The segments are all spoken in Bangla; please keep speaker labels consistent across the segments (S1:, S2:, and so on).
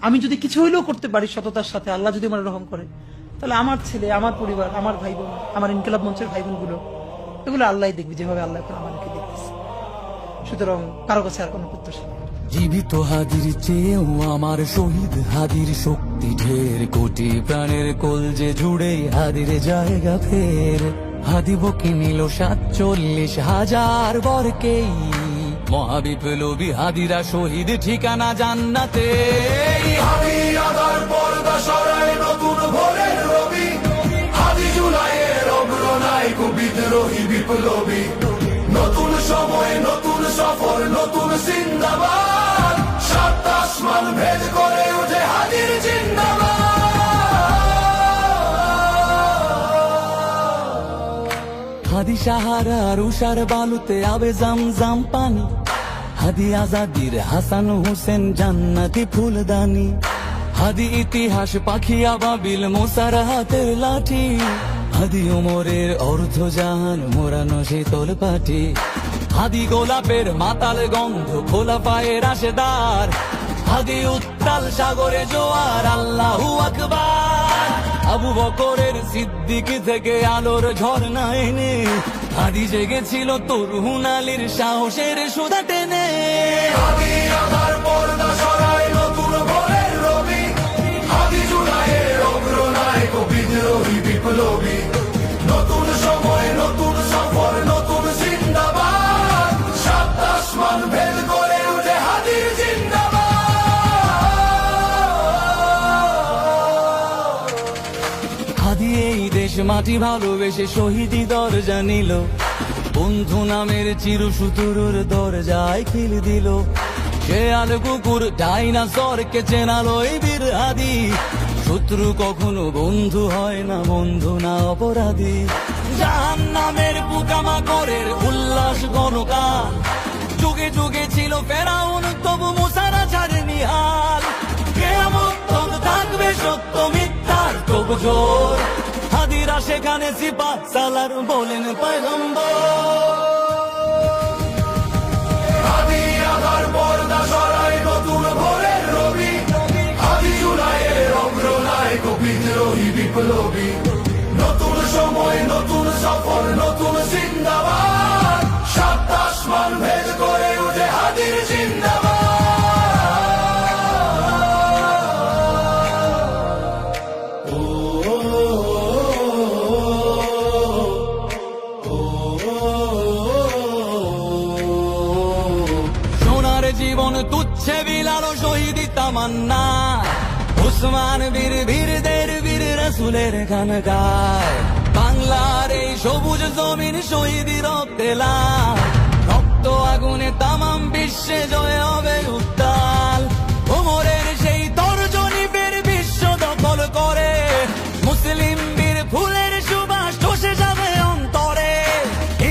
S1: আমি যদি কিছু হইলেও করতে পারি সততার সাথে, আল্লাহ যদি আমার রহম করে, তাহলে আমার ছেলে, আমার পরিবার, আমার ভাই বোন, আমার ইনকিলাব মঞ্চের ভাই বোন গুলো, এগুলো আল্লাহ দেখবে যেভাবে আল্লাহ এখন আমাদেরকে দেখতেছে। সুতরাং কারো কাছে আর কোনো প্রত্যাশা নেই।
S2: জীবিত হাদির চেয়েও আমার শহীদ হাদির শক্তি ঢের, কোটি প্রাণের কলজে জুড়ে হাদির জায়গা ফের। হাদি বকে নিল 47,000 বরকেই, মহাবিপ্লবী হাদিরা শহীদ ঠিকানা জান্নাতে।
S3: হাদি আদার পর্দা সরায় নতুন ভোরের রবি, হাদি জুলাইয়ের অগ্রনায়ক বিদ্রোহী বিপ্লবী। নতুন সময়, নতুন সফর, নতুন জিন্দাবাদ, সাত আসমান ভেদ করে ওঠে হাদির জিন্দাবাদ।
S2: হাদি সাহারার উষার বালুতে আবে জামজাম পানি, হাদি আজাদির হাসান হোসেন জান্নাতি ফুলদানি। হাদি ইতিহাস পাখি আবাবিল মোসার হাতের লাঠি, হাদি ওমরের অর্ধ জাহান মোরানো শীতল পাটি। হাদি গোলাপের মাতাল গন্ধ খোলা পায়ের আশেদার, হাদি উত্তাল সাগরে জোয়ার আল্লাহু আকবার। আবু বকরের সিদ্দিক থেকে আলোর ঝর্ণা এনে, হাদি জেগেছিল তরুণ আলীর সাহসের সুধা টেনে।
S3: হাদি আদার পর্দা সরায় নতুন ভোরের রবি, হাদি জুলাইয়ের অগ্রনায়ক বিদ্রোহী বিপ্লবী। নতুন সময়, নতুন সফর, নতুন জিন্দাবাদ, সাত আসমান ভেদ করে উঠে হাদির জিন্দাবাদ।
S2: হাদি এই দেশ মাটি ভালোবেসে শহীদি দরজা নিল, বন্ধু নামের চির সুতুরুর দরজায় খিল দিল। শেয়াল কুকুর ডাইনাসরকে চেনালো এই বীর হাদি, শত্রু কখনো বন্ধু হয় না, বন্ধু না অপরাধী। জাহান্নামের পোকামাকড়ের উল্লাস গণকাল, যুগে যুগে ছিল ফেরাউন তবু মুসারা ছাড়েনি হাল। কিয়ামত তবে থাকবে সত্য মিথ্যার তোড়জোড়, হাদিরা সেখানে সিপাহ সালার বলেন পয়গম্বর।
S3: হাদি আদার পর্দা সরায় নতুন ভোরের রবি, হাদি জুলাইয়ের অগ্রনায়ক বিদ্রোহী বিপ্লবী। নতুন সময়, নতুন সফর, নতুন জিন্দাবাদ, সাত আসমান ভেদ করে উঠে হাদির জিন্দাবাদ।
S2: সোনার জীবন তুচ্ছে বিলালো শহীদি তামান্না, উসমান বীর বীরদের বীর রাসূলের গান গায়। বাংলার এই সবুজ জমিন শহীদি রক্তে লাল, রক্ত আগুনে তামাম বিশ্বে জয় হবে উত্তাল। ওমরের সেই তর্জনী বীর বিশ্ব দখল করে, মুসলিম বীর ফুলের সুবাস চষে যাবে অন্তরে।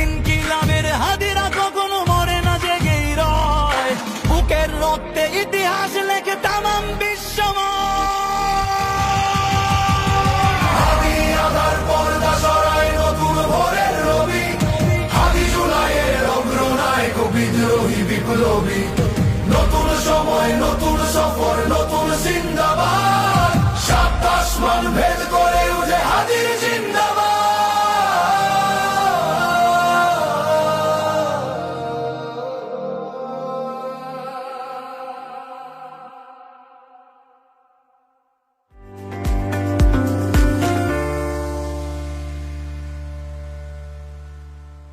S2: ইনকিলাবের হাদিরা কখনো মরে না, জেগেই রয়, বুকের রক্তে ইতিহাস লেখে তামাম বিশ্বময়।
S3: হাদি আদার পর্দা সরায় নতুন ভোরের রবি, হাদি জুলাইয়ের অগ্রনায়ক বিদ্রোহী বিপ্লবী। নতুন সময়, নতুন সফর, নতুন জিন্দাবাদ, সাত আসমান ভেদ করে